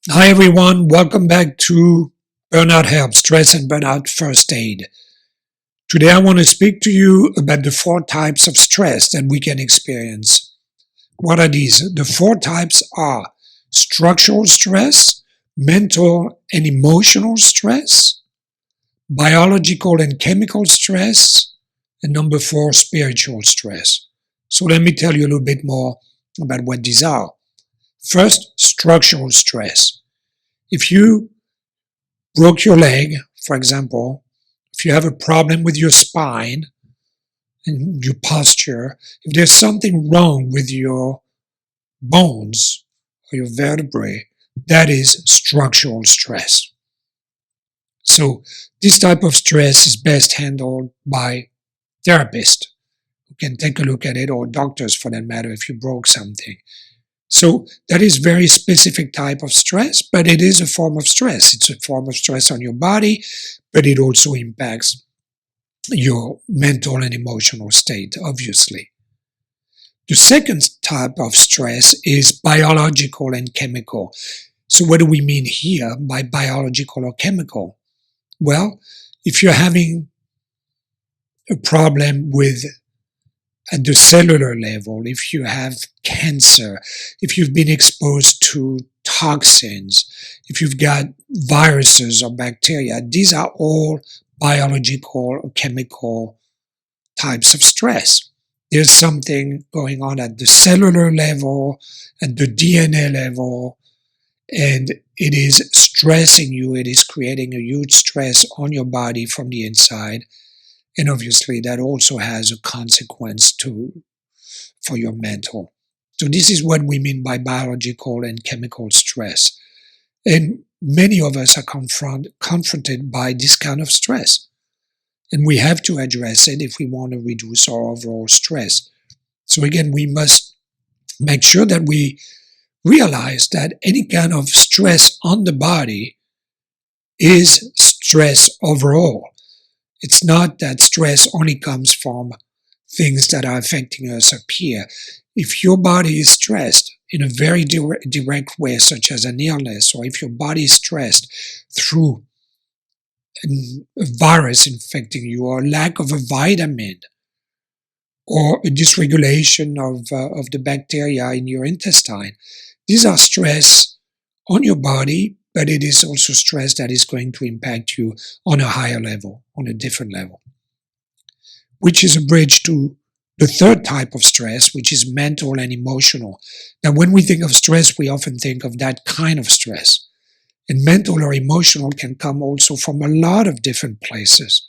Hi everyone, welcome back to Burnout Help, Stress and Burnout First Aid. Today I want to speak to you about the four types of stress that we can experience. What are these? The four types are structural stress, mental and emotional stress, biological and chemical stress, and number four, spiritual stress. So let me tell you a little bit more about what these are. First, structural stress. If you broke your leg, for example, if you have a problem with your spine and your posture, if there's something wrong with your bones or your vertebrae, that is structural stress. So this type of stress is best handled by therapists who can take a look at it, or doctors for that matter, if you broke something. So that is very specific type of stress, but it is a form of stress. It's a form of stress on your body, but it also impacts your mental and emotional state, obviously. The second type of stress is biological and chemical. So what do we mean here by biological or chemical? Well, if you're having a problem with at the cellular level, if you have cancer, if you've been exposed to toxins, if you've got viruses or bacteria, these are all biological or chemical types of stress. There's something going on at the cellular level, at the DNA level, and it is stressing you. It is creating a huge stress on your body from the inside. And obviously that also has a consequence for your mental. So this is what we mean by biological and chemical stress. And many of us are confronted by this kind of stress. And we have to address it if we want to reduce our overall stress. So again, we must make sure that we realize that any kind of stress on the body is stress overall. It's not that stress only comes from things that are affecting us up here. If your body is stressed in a very direct way, such as an illness, or if your body is stressed through a virus infecting you, or lack of a vitamin, or a dysregulation of the bacteria in your intestine, these are stress on your body, but it is also stress that is going to impact you on a higher level, on a different level, which is a bridge to the third type of stress, which is mental and emotional. Now, when we think of stress, we often think of that kind of stress. And mental or emotional can come also from a lot of different places.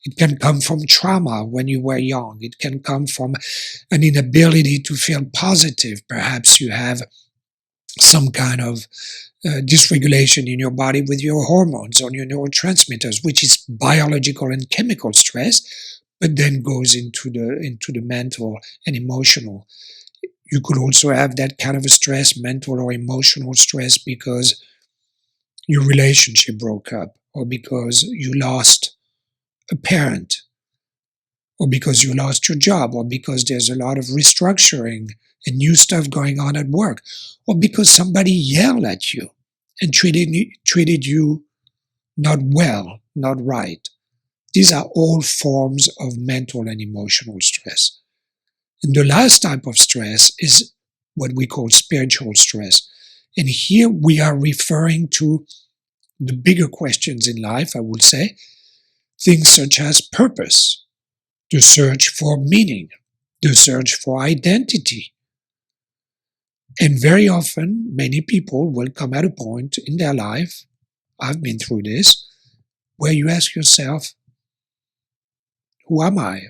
It can come from trauma when you were young. It can come from an inability to feel positive. Perhaps you have some kind of dysregulation in your body with your hormones or your neurotransmitters, which is biological and chemical stress, but then goes into the mental and emotional. You could also have that kind of a stress, mental or emotional stress, because your relationship broke up, or because you lost a parent, or because you lost your job, or because there's a lot of restructuring and new stuff going on at work, or because somebody yelled at you and treated you not well, not right. These are all forms of mental and emotional stress. And the last type of stress is what we call spiritual stress. And here we are referring to the bigger questions in life, I would say, things such as purpose, the search for meaning, the search for identity. And very often, many people will come at a point in their life, I've been through this, where you ask yourself, who am I?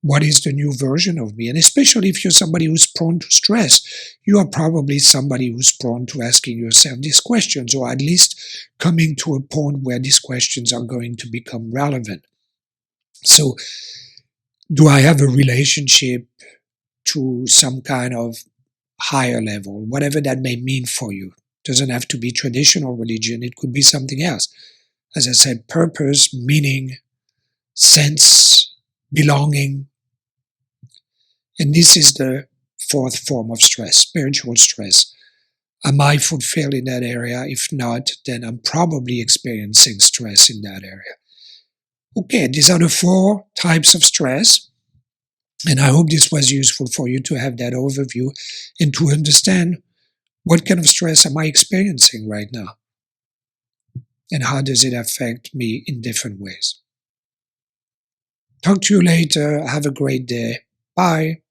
What is the new version of me? And especially if you're somebody who's prone to stress, you are probably somebody who's prone to asking yourself these questions, or at least coming to a point where these questions are going to become relevant. So, do I have a relationship to some kind of higher level, whatever that may mean for you? Doesn't have to be traditional religion, it could be something else. As I said, purpose, meaning, sense, belonging. And this is the fourth form of stress, spiritual stress. Am I fulfilled in that area? If not, then I'm probably experiencing stress in that area. Okay, these are the 4 types of stress. And I hope this was useful for you to have that overview and to understand what kind of stress am I experiencing right now and how does it affect me in different ways. Talk to you later. Have a great day. Bye.